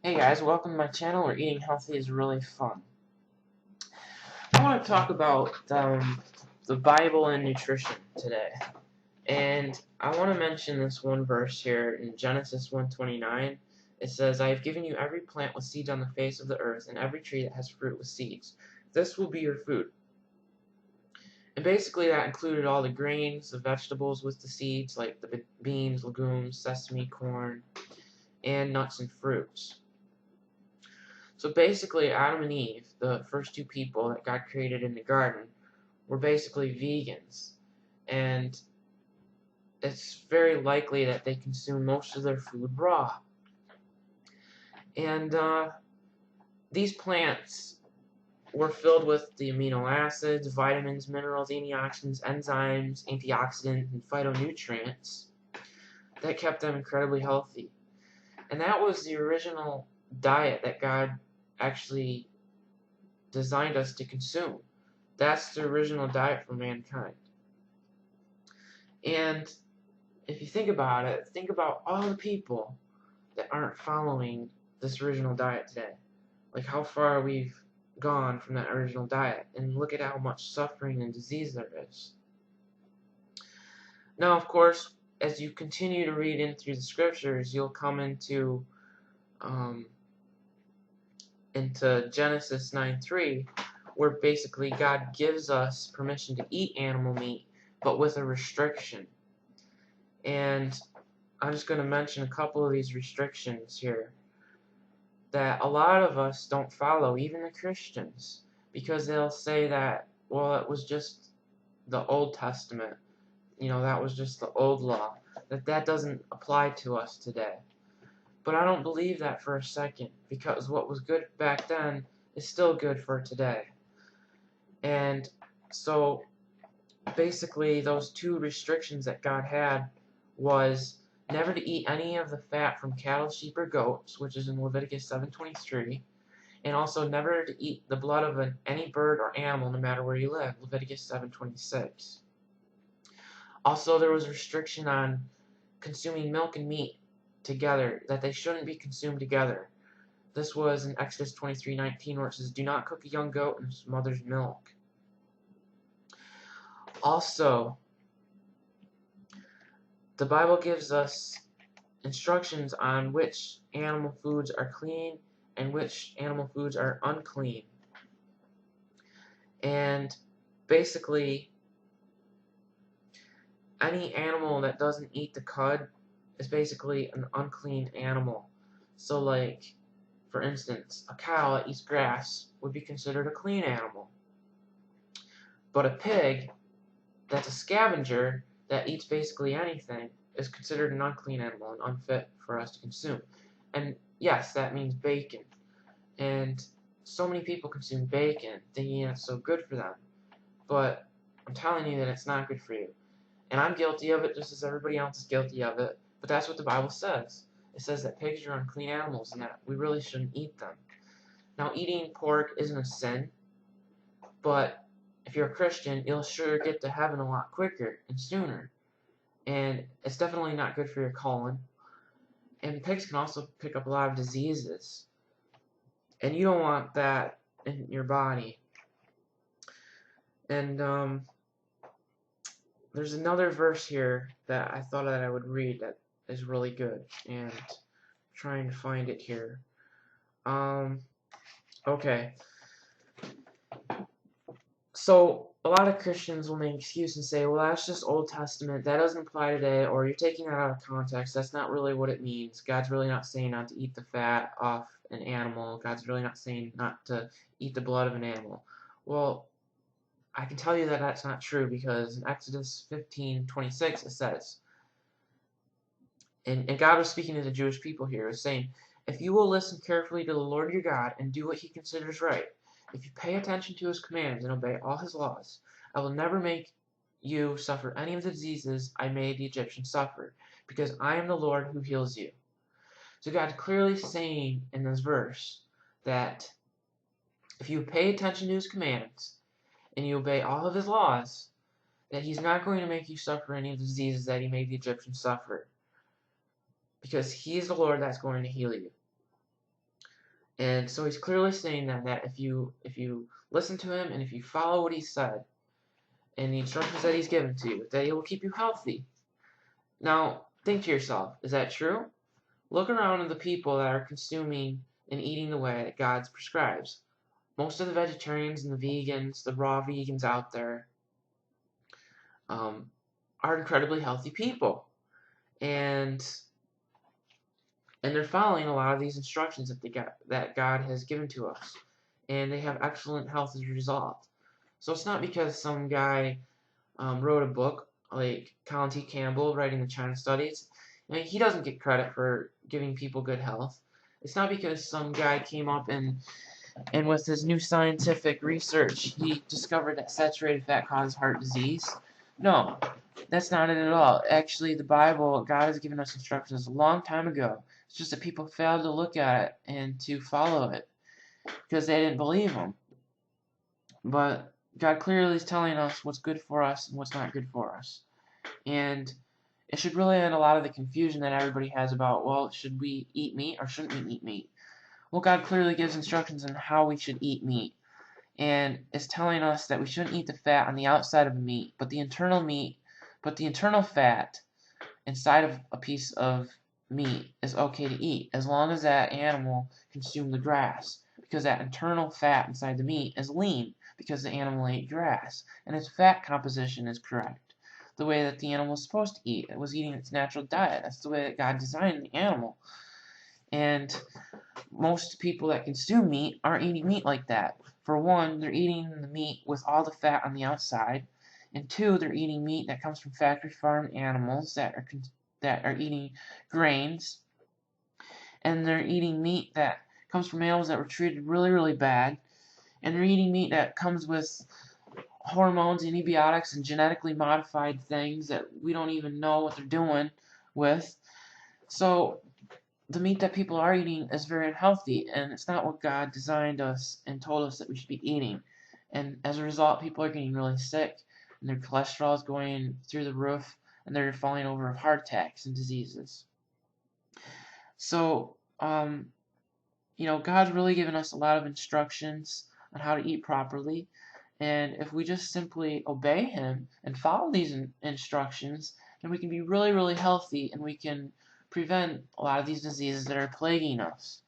Hey guys, welcome to my channel where eating healthy is really fun. I want to talk about the Bible and nutrition today. And I want to mention this one verse here in Genesis 1:29. It says, I have given you every plant with seeds on the face of the earth, and every tree that has fruit with seeds. This will be your food. And basically that included all the grains, the vegetables with the seeds, like the beans, legumes, sesame, corn, and nuts and fruits. So basically, Adam and Eve, the first two people that God created in the garden, were basically vegans. And it's very likely that they consume most of their food raw. And these plants were filled with the amino acids, vitamins, minerals, antioxidants, enzymes, antioxidants, and phytonutrients that kept them incredibly healthy. And that was the original diet that God actually designed us to consume. That's the original diet for mankind. And if you think about it, think about all the people that aren't following this original diet today. Like how far we've gone from that original diet, and look at how much suffering and disease there is. Now, of course, as you continue to read in through the scriptures, you'll come into Genesis 9:3, where basically God gives us permission to eat animal meat, but with a restriction. And I'm just going to mention a couple of these restrictions here that a lot of us don't follow, even the Christians, because they'll say that, well, it was just the Old Testament, that was just the old law, that doesn't apply to us today. But I don't believe that for a second, because what was good back then is still good for today. And so basically those two restrictions that God had was never to eat any of the fat from cattle, sheep, or goats, which is in Leviticus 7:23, and also never to eat the blood of any bird or animal, no matter where you live, Leviticus 7:26. Also, there was a restriction on consuming milk and meat together, that they shouldn't be consumed together. This was in Exodus 23:19, where it says, do not cook a young goat in its mother's milk. Also, the Bible gives us instructions on which animal foods are clean and which animal foods are unclean. And basically, any animal that doesn't eat the cud is basically an unclean animal. So like, for instance, a cow that eats grass would be considered a clean animal. But a pig that's a scavenger that eats basically anything is considered an unclean animal and unfit for us to consume. And yes, that means bacon. And so many people consume bacon thinking it's so good for them. But I'm telling you that it's not good for you. And I'm guilty of it just as everybody else is guilty of it. But that's what the Bible says. It says that pigs are unclean animals and that we really shouldn't eat them. Now, eating pork isn't a sin, but if you're a Christian, you'll sure get to heaven a lot quicker and sooner. And it's definitely not good for your colon. And pigs can also pick up a lot of diseases. And you don't want that in your body. And there's another verse here that I thought that I would read that is really good. And I'm trying to find it here. Okay. So a lot of Christians will make an excuse and say, well, that's just Old Testament. That doesn't apply today, or you're taking that out of context. That's not really what it means. God's really not saying not to eat the fat off an animal. God's really not saying not to eat the blood of an animal. Well, I can tell you that that's not true, because in Exodus 15:26 it says, and God was speaking to the Jewish people here, was saying, if you will listen carefully to the Lord your God and do what he considers right, if you pay attention to his commands and obey all his laws, I will never make you suffer any of the diseases I made the Egyptians suffer, because I am the Lord who heals you. So God's clearly saying in this verse that if you pay attention to his commands and you obey all of his laws, that he's not going to make you suffer any of the diseases that he made the Egyptians suffer, because he is the Lord that's going to heal you. And so he's clearly saying that if you listen to him and if you follow what he said and the instructions that he's given to you, that he will keep you healthy. Now, think to yourself, is that true? Look around at the people that are consuming and eating the way that God prescribes. Most of the vegetarians and the vegans, the raw vegans out there, are incredibly healthy people. And they're following a lot of these instructions that God has given to us. And they have excellent health as a result. So it's not because some guy wrote a book, like Colin T. Campbell writing the China Studies. I mean, he doesn't get credit for giving people good health. It's not because some guy came up and with his new scientific research, he discovered that saturated fat causes heart disease. No, that's not it at all. Actually, the Bible, God has given us instructions a long time ago. It's just that people failed to look at it and to follow it because they didn't believe him. But God clearly is telling us what's good for us and what's not good for us. And it should really end a lot of the confusion that everybody has about, well, should we eat meat or shouldn't we eat meat? Well, God clearly gives instructions on how we should eat meat. And is telling us that we shouldn't eat the fat on the outside of the meat, but the internal fat inside of a piece of meat is okay to eat, as long as that animal consumed the grass, because that internal fat inside the meat is lean, because the animal ate grass, and its fat composition is correct, the way that the animal was supposed to eat. It was eating its natural diet. That's the way that God designed the animal. And most people that consume meat aren't eating meat like that. For one, they're eating the meat with all the fat on the outside, and two, they're eating meat that comes from factory farmed animals that are eating grains, and they're eating meat that comes from animals that were treated really, really bad, and they're eating meat that comes with hormones, antibiotics, and genetically modified things that we don't even know what they're doing with. So the meat that people are eating is very unhealthy, and it's not what God designed us and told us that we should be eating. And as a result, people are getting really sick, and their cholesterol is going through the roof, and they're falling over of heart attacks and diseases. So, God's really given us a lot of instructions on how to eat properly, and if we just simply obey Him and follow these instructions, then we can be really, really healthy, and we can prevent a lot of these diseases that are plaguing us.